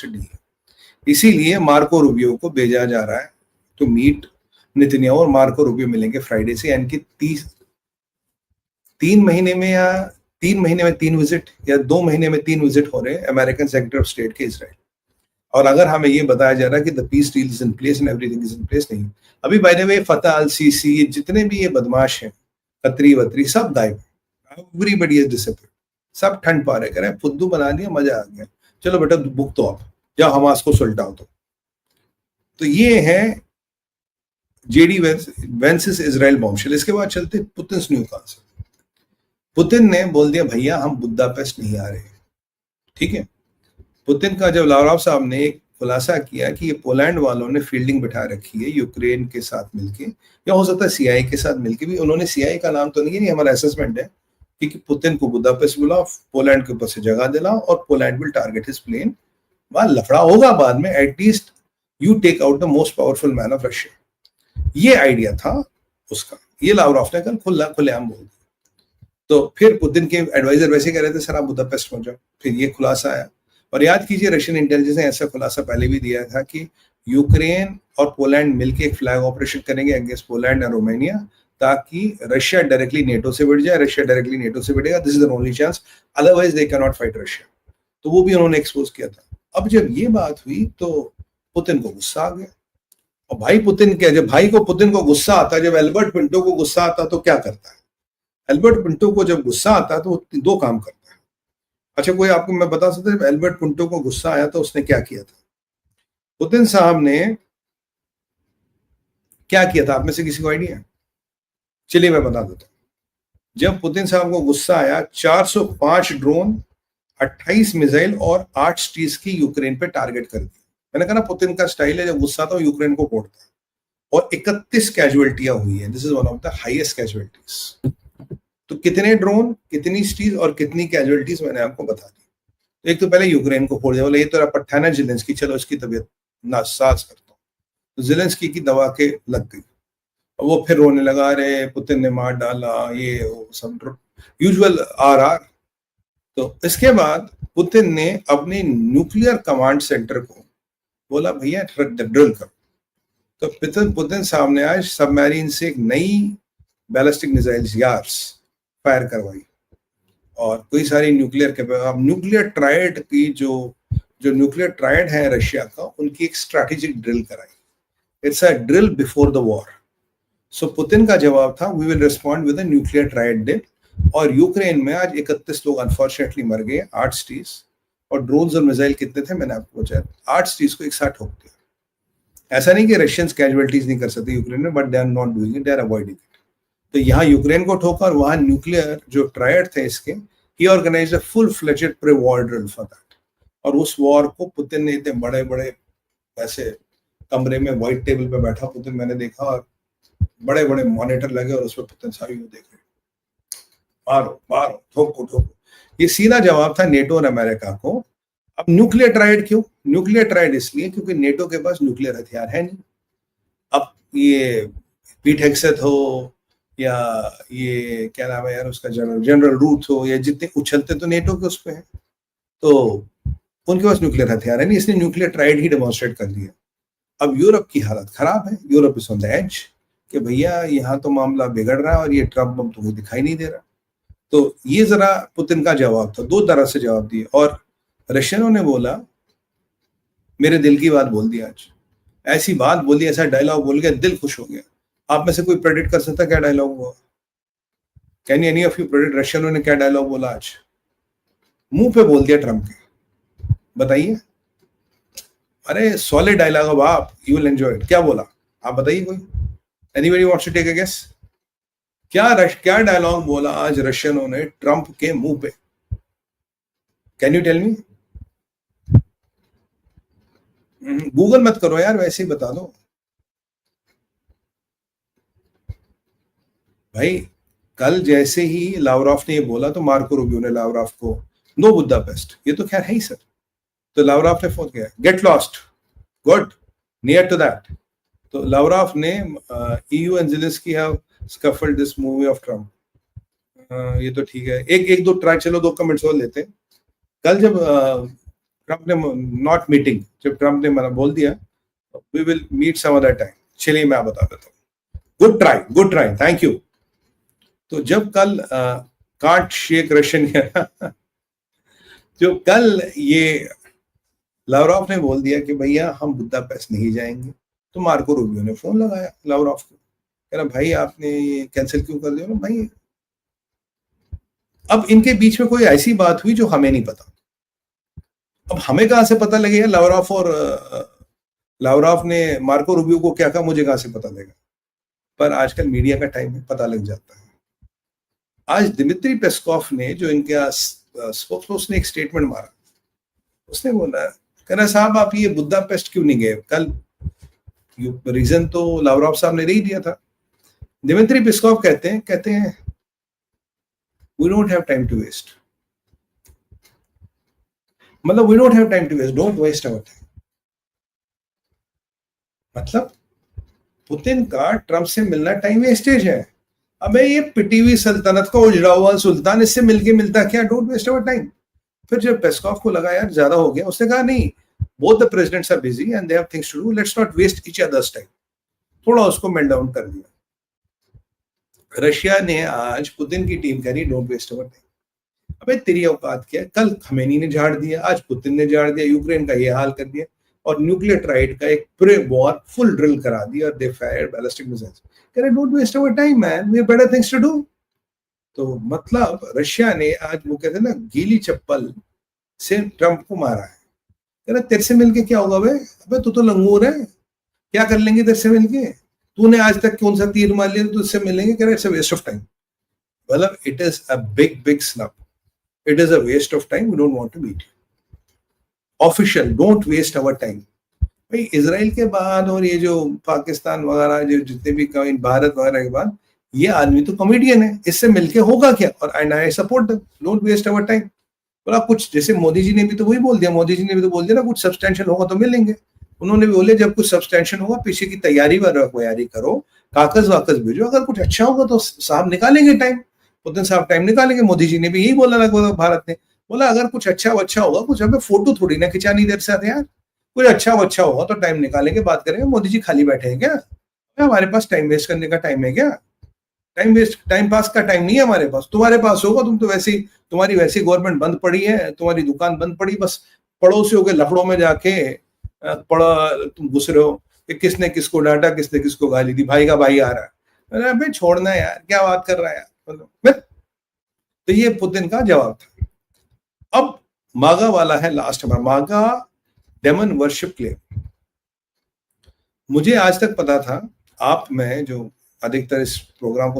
नहीं है। इसीलिए मार्को रूबियो को भेजा जा रहा है टू मीट नेतन्याहू, और मार्को रूबियो मिलेंगे फ्राइडे से, यानी कि 3 महीने में या 3 महीने में 3 विजिट या 2 महीने में 3 विजिट हो रहे हैं अमेरिकन सेक्रेटरी ऑफ स्टेट के इजराइल। और अगर हमें ये बताया जा रहा है कि the peace deal is in place and everything is in place, नहीं। अभी बाय द वे फतह अल सीसी, जितने भी ये बदमाश हैं, कतरी वतरी, सब गायब, एवरीबॉडी इज डिसअपियर्ड, सब ठंड पा रहे, करें फुद्दू बना दिया, मजा आ गया, चलो बेटा बुक तो आप जाओ हमास को सुलटाओ। तो ये है जेडी वेंस इजराइल बॉम्बशेल। इसके बाद चलते पुतिन न्यू कॉन्सेप्ट। पुतिन ने बोल दिया भैया हम बुदापेस्ट नहीं आ रहे, ठीक है। पुतिन का जब लावरोव साहब ने एक खुलासा किया कि ये पोलैंड वालों ने फील्डिंग बिठा रखी है यूक्रेन के साथ मिलके, या हो सकता है सीआई के साथ मिलके भी, उन्होंने सीआई का नाम तो नहीं, हमारा असेसमेंट है कि पुतिन को बुदापेस्ट बुलाओ, पोलैंड के ऊपर से जगह दिलाओ और Poland will target his plane. वहां लफड़ा होगा बाद में, at least you take out the most powerful man of Russia. ये आइडिया था उसका, ये लावरोव ने कल खुलेआम बोल दिया। तो फिर पुतिन के एडवाइजर वैसे कह रहे थे सर आप बुदापेस्ट पहुंचो, फिर ये खुलासा आया। और याद कीजिए रशियन इंटेलिजेंस ने ऐसा खुलासा पहले भी दिया था कि यूक्रेन और पोलैंड मिलकर एक फ्लैग ऑपरेशन करेंगे अगेंस्ट पोलैंड और रोमानिया, ताकि रशिया डायरेक्टली नेटो से भिड़ जाए। रशिया डायरेक्टली नेटो से भिड़ेगा, this is the only chance, otherwise they can not fight Russia. तो वो भी उन्होंने एक्सपोज किया था। अब जब ये बात हुई तो पुतिन को गुस्सा आ गया। और भाई पुतिन क्या, जब भाई को पुतिन को गुस्सा आता, जब एल्बर्ट पिंटो को गुस्सा आता तो क्या करता है? एल्बर्ट पिंटो को जब गुस्सा आता है तो वो 2 काम करता है। अच्छा, कोई आपको मैं बता सकता है एल्बर्ट पिंटो को गुस्सा आया तो उसने क्या किया था? पुतिन साहब ने क्या किया था, आप में से किसी को आइडिया है? चलिए मैं बता देता हूं। जब पुतिन साहब को गुस्सा आया, 405 ड्रोन, 28 मिसाइल और 8 स्टीज की यूक्रेन पे टारगेट कर दी। मैंने कहा ना पुतिन का स्टाइल है, जब गुस्सा था यूक्रेन को कोड़ता है। और 31 कैजुअलिटियां हुई है, this is one of the highest casualties. तो कितने ड्रोन, कितनी स्टीज और कितनी कैजुअलिटीज मैंने आपको बता दी। एक तो पहले यूक्रेन को फोड़ दिया, बोले ये तो पट्टाना ज़ेलेंस्की, चलो इसकी तबीयत नासाज करता हूँ। तो ज़ेलेंस्की की दवा के लग गई, वो फिर रोने लगा, रे पुतिन ने मार डाला, ये वो सब यूजुअल आर। तो इसके बाद पुतिन ने अपने न्यूक्लियर कमांड सेंटर को बोला भैया ड्रिल करो। तो पुतिन साहब ने आज सबमरीन से एक नई बैलिस्टिक मिसाइल्स यार्स फायर करवाई और कोई सारी न्यूक्लियर ट्रायड की जो न्यूक्लियर ट्रायड है रशिया का, उनकी एक स्ट्रैटेजिक ड्रिल कराई। It's a drill before the war. So Putin का जवाब था we will respond with a nuclear triad drill. और यूक्रेन में आज 31 लोग अनफॉर्चुनेटली मर गए, 8 स्टीज। और ड्रोन्स और मिसाइल कितने थे मैंने आपको बताया, 8 स्टीज को एक साथ ठोक दिया। ऐसा नहीं कि रशियंस कैजुअलिटीज नहीं कर सकते यूक्रेन में, but they are not doing it, they are avoiding it. तो यहाँ यूक्रेन को ठोका और वहां न्यूक्लियर जो ट्रायड थे इसके, he organized a full fledged pre war drill for that. और उस वॉर को पुतिन ने इतने बड़े बड़े ऐसे कमरे में व्हाइट टेबल पे बैठा पुतिन, मैंने देखा, और बड़े बड़े मॉनिटर लगे और उसमें पुतिन साहब देख रहे, मारो मारो ठोको ठोको। ये सीधा जवाब था नेटो और अमेरिका को। अब न्यूक्लियर ट्रायड क्यों? न्यूक्लियर ट्रायड इसलिए क्योंकि नेटो के पास न्यूक्लियर हथियार है नहीं। अब ये पीट हेग्सेथ हो या ये क्या नाम है यार उसका, जनरल रूथ हो, या जितने उछलते तो नेटो के उस पे है, तो उनके पास न्यूक्लियर हथियार है नहीं, इसलिए न्यूक्लियर ट्रायड ही डेमोन्स्ट्रेट कर दिया। अब यूरोप की हालत खराब है, Europe is on the edge कि भैया यहाँ तो मामला बिगड़ रहा है और ये ट्रम्प बम तो दिखाई नहीं दे रहा। तो ये जरा पुतिन का जवाब था, 2 तरह से जवाब दिए। और रशियनों ने बोला मेरे दिल की बात बोल दी, आज ऐसी बात बोली, ऐसा डायलॉग बोल गया, दिल खुश हो गया। आप में से कोई प्रेडिक्ट कर सकता क्या डायलॉग हुआ? Can any of you predict रशियनों ने क्या डायलॉग बोला आज? मुंह पे बोल दिया ट्रम्प के, बताइए। अरे सॉलिड डायलॉग, अब आप यू विल एंजॉय इट। क्या बोला आप बताइए, कोई anybody wants to take a guess? क्या डायलॉग बोला आज रशियनों ने ट्रम्प के मुंह पे? Can you tell me? Google मत करो यार, वैसे ही बता दो भाई। कल जैसे ही लावरोव ने ये बोला तो मार्को रूबियो ने लावरोव को नो बुदापेस्ट, ये तो खैर है ही सर। तो लावरोव ने फोन किया get lost, good, near to that. तो लावरोव ने EU and Zelensky have scuffled this movie of Trump. ये तो ठीक है, एक दो ट्राई, चलो 2 कमेंट्स और लेते हैं। कल जब ट्रम्प ने नॉट मीटिंग, जब ट्रम्प ने बोल दिया we will meet some other time, चलिए मैं बता देता हूँ। Good try, thank you. तो जब कल कांट शेक रशियन जो कल ये लावरोव ने बोल दिया कि भैया हम बुदापेस्ट नहीं जाएंगे, तो मार्को रूबियो ने फोन लगाया लावरोव को, कह रहा भाई आपने ये कैंसिल क्यों कर दिया ना भाई। अब इनके बीच में कोई ऐसी बात हुई जो हमें नहीं पता। अब हमें कहां से पता लगेगा लावरोव ने मार्को रूबियो को क्या कहा, मुझे कहां से पता लगेगा। पर आजकल मीडिया का टाइम है, पता लग जाता है। आज दिमित्री पेस्कॉफ ने, जो इनका स्पोक्सपर्सन ने एक स्टेटमेंट मारा, उसने बोला, कह रहा साहब आप ये बुदापेस्ट क्यों नहीं गए कल, रीजन तो लावरोव साहब ने नहीं दिया था। दिमित्री पेस्कॉफ कहते हैं we don't have time to waste, मतलब we don't have time to waste, don't waste our time. मतलब पुतिन का ट्रम्प से मिलना टाइम वेस्टेज है। अबे ये पिटी हुई सल्तनत का उजड़ा हुआ सुल्तान, इससे मिलके मिलता क्या, डोंट वेस्ट आवर टाइम। फिर जब पेस्कॉफ को लगा यार ज्यादा हो गया, उसने कहा नहीं, both the presidents are busy and they have things to do, let's not waste each others time. थोड़ा उसको मेल्ट डाउन कर दिया। रशिया ने आज पुतिन की टीम कह रही डोंट वेस्ट आवर टाइम। अबे तेरी औकात क्या है, कल खमेनी ने झाड़ दिया, आज पुतिन ने झाड़ दिया, यूक्रेन का ये हाल कर दिया, और न्यूक्लियर ट्राइड का एक प्रे वॉर फुल ड्रिल करा दिया, और दे फायर्ड बैलिस्टिक मिसाइल्स। कह रहे don't waste our time man, we have better things to do. तो मतलब रशिया ने आज, वो कहते हैं ना, गीली चप्पल से ट्रम्प को मारा है। कह रहे तेरे से मिलके क्या होगा बे, अबे तू तो लंगूर है, क्या कर लेंगे तेरे से मिलके, तूने आज तक कौन सा तीर मार लिया, तुझसे मिलेंगे। कह रहे it's a waste of time. मतलब it is a big snub, it is a waste of time, we don't want to meet. Official, don't waste our time. भाई इजराइल के बाद और ये जो पाकिस्तान वगैरह, जो जितने भी भारत वगैरह के बाद, ये आदमी तो कॉमेडियन है, इससे मिलके होगा क्या, और I support, don't waste our time. बोला कुछ, जैसे मोदी जी ने भी तो वही बोल दिया, ना कुछ सब्सटेंशियल होगा तो मिलेंगे। उन्होंने भी बोले जब कुछ सब्सटेंशियल होगा पीछे की तैयारी करो, कागज वाकज भेजो, अगर कुछ अच्छा होगा तो साहब निकालेंगे टाइम, पुतिन साहब टाइम निकालेंगे। मोदी जी ने भी यही बोला लगभग, भारत ने बोला अगर कुछ अच्छा होगा, कुछ हमें फोटो थोड़ी ना खिंचानी देर से यार, कुछ अच्छा होगा तो टाइम निकालेंगे, बात करेंगे। मोदी जी खाली बैठे हैं क्या, हमारे पास टाइम वेस्ट करने का टाइम है क्या? टाइम पास का टाइम नहीं है हमारे पास, तुम्हारे पास होगा, तुम तो वैसे, तुम्हारी वैसी गवर्नमेंट बंद पड़ी है, तुम्हारी दुकान बंद पड़ी, बस पड़ोसियों के लफड़ों में जाके तुम घुस रहे हो कि किसने किसको डांटा, किसने किसको गाली दी, भाई का भाई आ रहा है। अरे भाई छोड़ना है यार, क्या बात कर रहा है यार। तो ये पुतिन का जवाब था। अब मागा वाला है लास्ट हमारा, मागा डेमन वर्शिप क्लेम। मुझे आज तक पता था, आप, मैं जो अधिकतर इस प्रोग्राम को